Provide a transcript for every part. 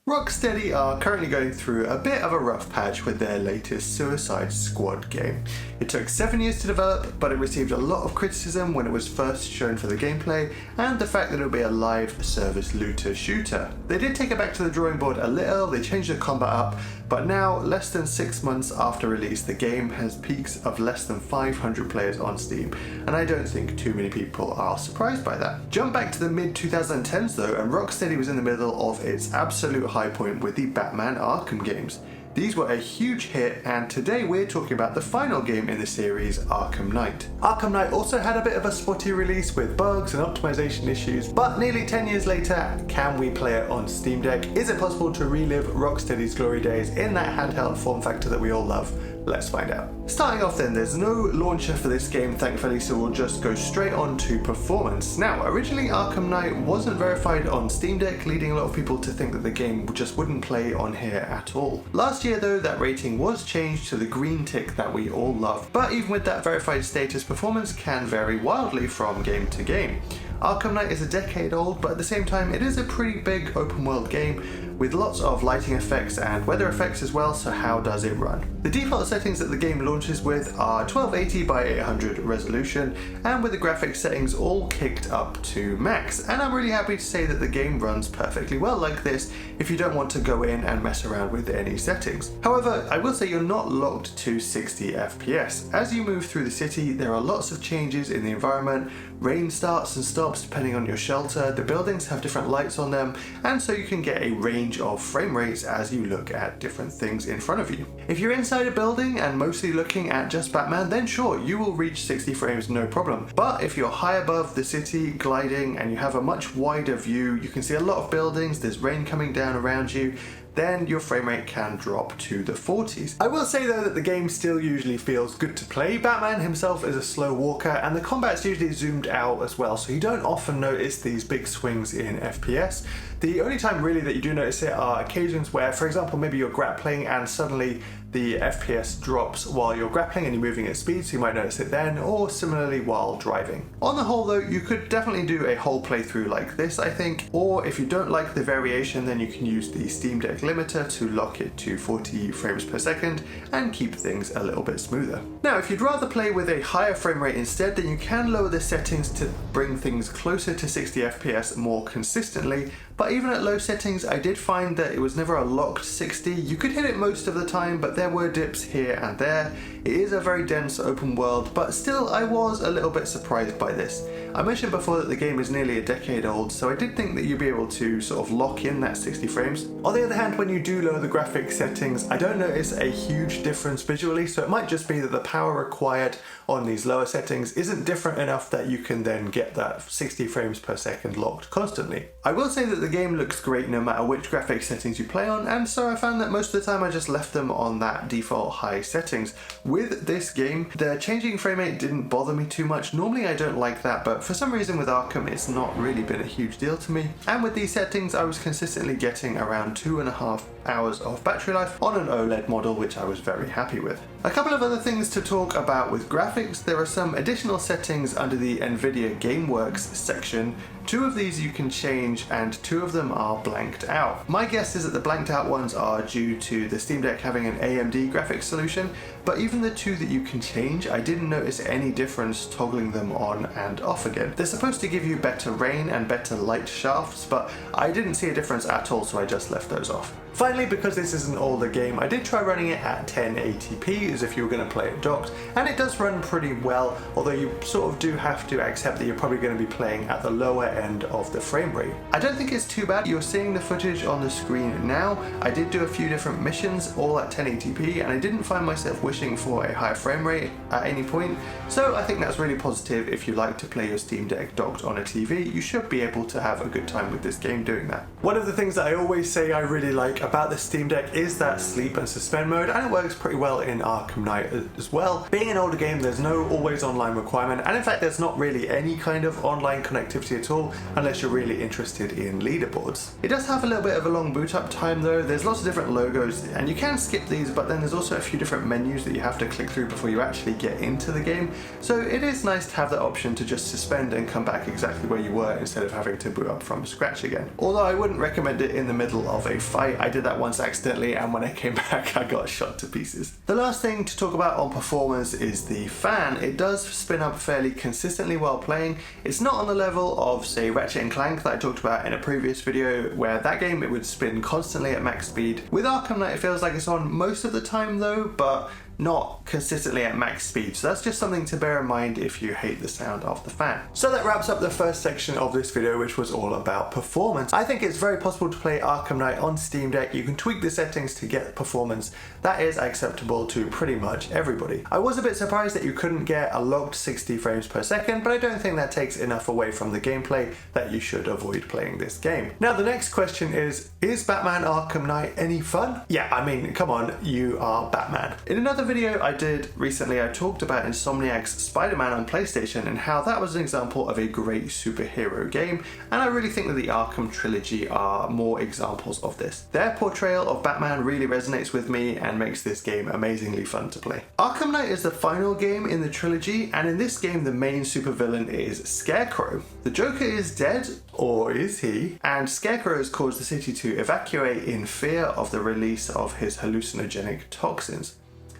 Rocksteady are currently going through a bit of a rough patch with their latest Suicide Squad game. It took 7 years to develop, but it received a lot of criticism when it was first shown for the gameplay and the fact that it would be a live service looter shooter. They did take it back to the drawing board a little, they changed the combat up, but now, less than 6 months after release, the game has peaks of less than 500 players on Steam, and I don't think too many people are surprised by that. Jump back to the mid-2010s though, and Rocksteady was in the middle of its absolute high point with the Batman Arkham games. These were a huge hit, and today we're talking about the final game in the series, Arkham Knight. Arkham Knight also had a bit of a spotty release with bugs and optimization issues, but nearly 10 years later, can we play it on Steam Deck? Is it possible to relive Rocksteady's glory days in that handheld form factor that we all love? Let's find out. Starting off then, there's no launcher for this game thankfully, so we'll just go straight on to performance. Now, originally Arkham Knight wasn't verified on Steam Deck, leading a lot of people to think that the game just wouldn't play on here at all. Last year though, that rating was changed to the green tick that we all love, but even with that verified status, performance can vary wildly from game to game. Arkham Knight is a decade old, but at the same time it is a pretty big open world game with lots of lighting effects and weather effects as well, so how does it run? The default settings that the game launches with are 1280 by 800 resolution, and with the graphics settings all kicked up to max, and I'm really happy to say that the game runs perfectly well like this if you don't want to go in and mess around with any settings. However, I will say you're not locked to 60 FPS. As you move through the city, there are lots of changes in the environment, rain starts and stops depending on your shelter, the buildings have different lights on them, and so you can get a range of frame rates as you look at different things in front of you. If you're inside a building and mostly looking at just Batman, then sure, you will reach 60 frames no problem. But if you're high above the city, gliding, and you have a much wider view, you can see a lot of buildings, there's rain coming down around you, then your frame rate can drop to the 40s. I will say though that the game still usually feels good to play. Batman himself is a slow walker and the combat's usually zoomed out as well, so you don't often notice these big swings in FPS. The only time really that you do notice it are occasions where, for example, maybe you're grappling and suddenly the FPS drops while you're grappling and you're moving at speed, so you might notice it then, or similarly while driving. On the whole though, you could definitely do a whole playthrough like this, I think, or if you don't like the variation, then you can use the Steam Deck limiter to lock it to 40 frames per second and keep things a little bit smoother. Now, if you'd rather play with a higher frame rate instead, then you can lower the settings to bring things closer to 60 FPS more consistently, but even at low settings, I did find that it was never a locked 60. You could hit it most of the time, but there were dips here and there. It is a very dense open world, but still I was a little bit surprised by this. I mentioned before that the game is nearly a decade old, so I did think that you'd be able to sort of lock in that 60 frames. On the other hand, when you do lower the graphics settings, I don't notice a huge difference visually, so it might just be that the power required on these lower settings isn't different enough that you can then get that 60 frames per second locked constantly. I will say that the game looks great no matter which graphics settings you play on, and so I found that most of the time I just left them on that default high settings. With this game, the changing frame rate didn't bother me too much. Normally I don't like that, but for some reason with Arkham it's not really been a huge deal to me. And with these settings I was consistently getting around 2.5 hours of battery life on an OLED model, which I was very happy with. A couple of other things to talk about with graphics. There are some additional settings under the NVIDIA Gameworks section. 2 of these you can change and 2 of them are blanked out. My guess is that the blanked out ones are due to the Steam Deck having an AMD graphics solution, but even the 2 that you can change, I didn't notice any difference toggling them on and off again. They're supposed to give you better rain and better light shafts, but I didn't see a difference at all, so I just left those off. Finally, because this is an older game, I did try running it at 1080p as if you were going to play it docked, and it does run pretty well, although you sort of do have to accept that you're probably going to be playing at the lower end of the frame rate. I don't think it's too bad. You're seeing the footage on the screen now. I did do a few different missions all at 1080p, and I didn't find myself wishing for a higher frame rate at any point, so I think that's really positive. If you like to play your Steam Deck docked on a TV, you should be able to have a good time with this game doing that. One of the things that I always say I really like about the Steam Deck is that sleep and suspend mode, and it works pretty well in Arkham Knight as well. Being an older game, there's no always online requirement, and in fact there's not really any kind of online connectivity at all, all, unless you're really interested in leaderboards. It does have a little bit of a long boot up time though. There's lots of different logos and you can skip these, but then there's also a few different menus that you have to click through before you actually get into the game. So it is nice to have that option to just suspend and come back exactly where you were instead of having to boot up from scratch again. Although I wouldn't recommend it in the middle of a fight. I did that once accidentally and when I came back I got shot to pieces. The last thing to talk about on performance is the fan. It does spin up fairly consistently while playing. It's not on the level of say Ratchet & Clank that I talked about in a previous video, where that game it would spin constantly at max speed. With Arkham Knight it feels like it's on most of the time though, but not consistently at max speed, so that's just something to bear in mind if you hate the sound of the fan. So that wraps up the first section of this video, which was all about performance. I think it's very possible to play Arkham Knight on Steam Deck. You can tweak the settings to get performance that is acceptable to pretty much everybody. I was a bit surprised that you couldn't get a locked 60 frames per second, but I don't think that takes enough away from the gameplay that you should avoid playing this game. Now the next question is Batman Arkham Knight any fun? Yeah, I mean, come on, you are Batman. In another video I did recently, I talked about Insomniac's Spider-Man on PlayStation and how that was an example of a great superhero game, and I really think that the Arkham trilogy are more examples of this. Their portrayal of Batman really resonates with me and makes this game amazingly fun to play. Arkham Knight is the final game in the trilogy, and in this game the main supervillain is Scarecrow. The Joker is dead, or is he? And Scarecrow has caused the city to evacuate in fear of the release of his hallucinogenic toxins.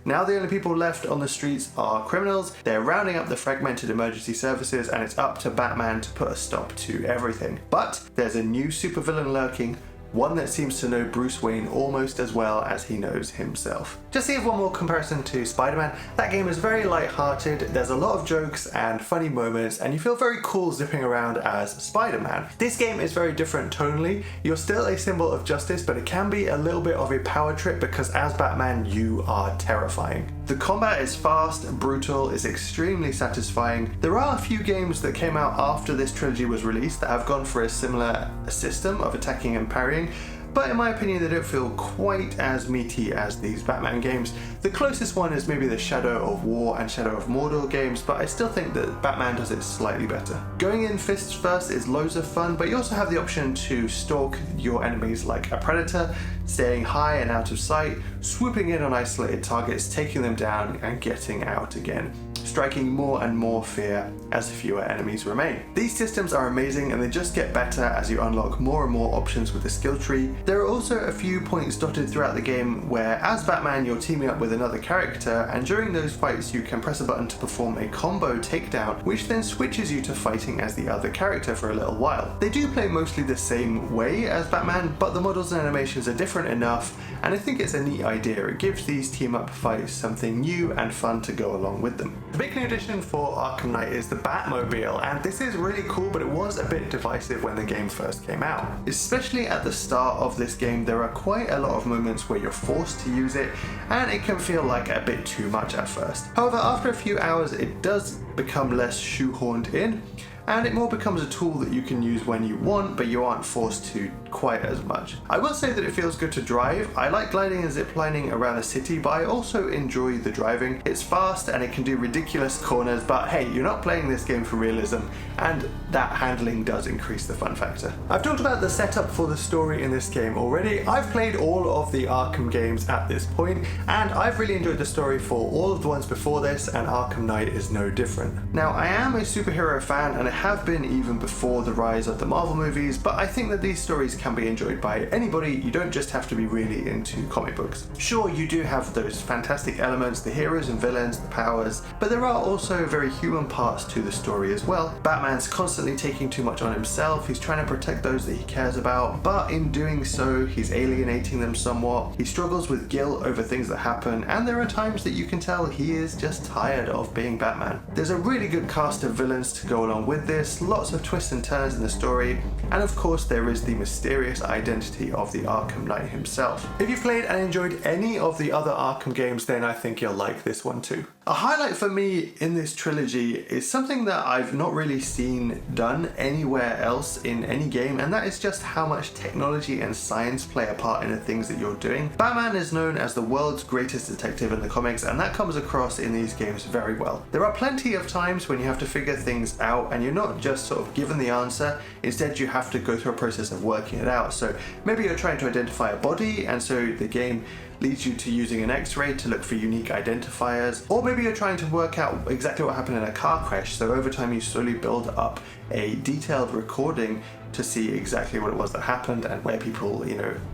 Now the only people left on the streets are criminals. They're rounding up the fragmented emergency services and it's up to Batman to put a stop to everything. But there's a new supervillain lurking, one that seems to know Bruce Wayne almost as well as he knows himself. Just to give one more comparison to Spider-Man, that game is very light-hearted, there's a lot of jokes and funny moments, and you feel very cool zipping around as Spider-Man. This game is very different tonally. You're still a symbol of justice, but it can be a little bit of a power trip because as Batman, you are terrifying. The combat is fast, brutal, it's extremely satisfying. There are a few games that came out after this trilogy was released that have gone for a similar system of attacking and parrying, but in my opinion they don't feel quite as meaty as these Batman games. The closest one is maybe the Shadow of War and Shadow of Mordor games, but I still think that Batman does it slightly better. Going in fists first is loads of fun, but you also have the option to stalk your enemies like a predator, staying high and out of sight, swooping in on isolated targets, taking them down and getting out again, striking more and more fear as fewer enemies remain. These systems are amazing and they just get better as you unlock more and more options with the skill tree. There are also a few points dotted throughout the game where as Batman you're teaming up with another character, and during those fights you can press a button to perform a combo takedown, which then switches you to fighting as the other character for a little while. They do play mostly the same way as Batman, but the models and animations are different enough, and I think it's a neat idea. It gives these team up fights something new and fun to go along with them. The big new addition for Arkham Knight is the Batmobile, and this is really cool, but it was a bit divisive when the game first came out. Especially at the start of this game, there are quite a lot of moments where you're forced to use it, and it can feel like a bit too much at first. However, after a few hours, it does become less shoehorned in, and it more becomes a tool that you can use when you want, but you aren't forced to quite as much. I will say that it feels good to drive. I like gliding and ziplining around the city, but I also enjoy the driving. It's fast and it can do ridiculous corners, but hey, you're not playing this game for realism, and that handling does increase the fun factor. I've talked about the setup for the story in this game already. I've played all of the Arkham games at this point, and I've really enjoyed the story for all of the ones before this, and Arkham Knight is no different. Now, I am a superhero fan, and I have been even before the rise of the Marvel movies, but I think that these stories can be enjoyed by anybody. You don't just have to be really into comic books. Sure, you do have those fantastic elements, the heroes and villains, the powers, but there are also very human parts to the story as well. Batman's constantly taking too much on himself. He's trying to protect those that he cares about, but in doing so, he's alienating them somewhat. He struggles with guilt over things that happen, and there are times that you can tell he is just tired of being Batman. There's a really good cast of villains to go along with this, lots of twists and turns in the story, and of course there is the mysterious identity of the Arkham Knight himself. If you've played and enjoyed any of the other Arkham games, then I think you'll like this one too. A highlight for me in this trilogy is something that I've not really seen done anywhere else in any game, and that is just how much technology and science play a part in the things that you're doing. Batman is known as the world's greatest detective in the comics, and that comes across in these games very well. There are plenty of times when you have to figure things out and you're not just sort of given the answer, instead you have to go through a process of working it out. So maybe you're trying to identify a body, and so the game leads you to using an X-ray to look for unique identifiers, or maybe you're trying to work out exactly what happened in a car crash, so over time you slowly build up a detailed recording to see exactly what it was that happened and where people,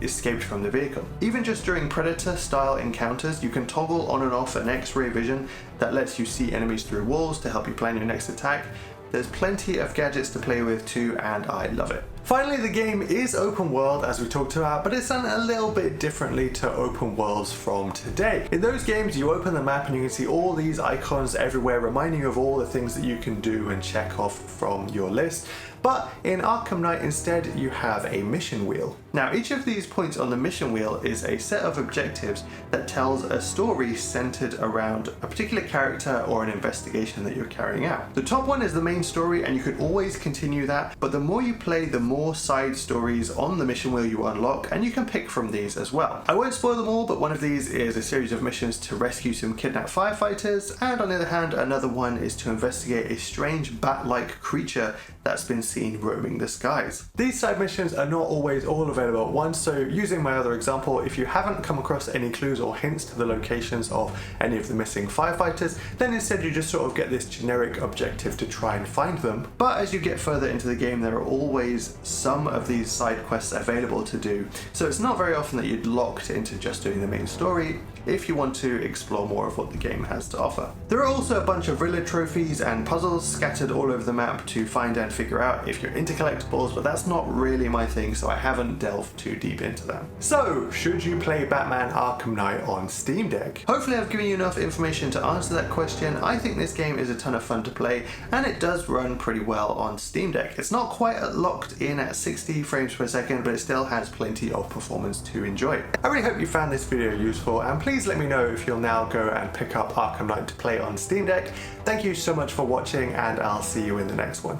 escaped from the vehicle. Even just during Predator-style encounters, you can toggle on and off an X-ray vision that lets you see enemies through walls to help you plan your next attack. There's plenty of gadgets to play with too, and I love it. Finally, the game is open world, as we talked about, but it's done a little bit differently to open worlds from today. In those games, you open the map and you can see all these icons everywhere reminding you of all the things that you can do and check off from your list. But in Arkham Knight, instead, you have a mission wheel. Now, each of these points on the mission wheel is a set of objectives that tells a story centered around a particular character or an investigation that you're carrying out. The top one is the main story, and you can always continue that, but the more you play, the more side stories on the mission wheel you unlock, and you can pick from these as well. I won't spoil them all, but one of these is a series of missions to rescue some kidnapped firefighters, and on the other hand, another one is to investigate a strange bat-like creature that's been seen roaming the skies. These side missions are not always all available at once, so using my other example, if you haven't come across any clues or hints to the locations of any of the missing firefighters, then instead you just sort of get this generic objective to try and find them. But as you get further into the game, there are always some of these side quests available to do, so it's not very often that you're locked into just doing the main story if you want to explore more of what the game has to offer. There are also a bunch of Riddler trophies and puzzles scattered all over the map to find and figure out if you're into collectibles, but that's not really my thing, so I haven't delved too deep into them. So, should you play Batman Arkham Knight on Steam Deck? Hopefully I've given you enough information to answer that question. I think this game is a ton of fun to play, and it does run pretty well on Steam Deck. It's not quite locked in at 60 frames per second, but it still has plenty of performance to enjoy. I really hope you found this video useful, and please let me know if you'll now go and pick up Arkham Knight to play on Steam Deck. Thank you so much for watching, and I'll see you in the next one.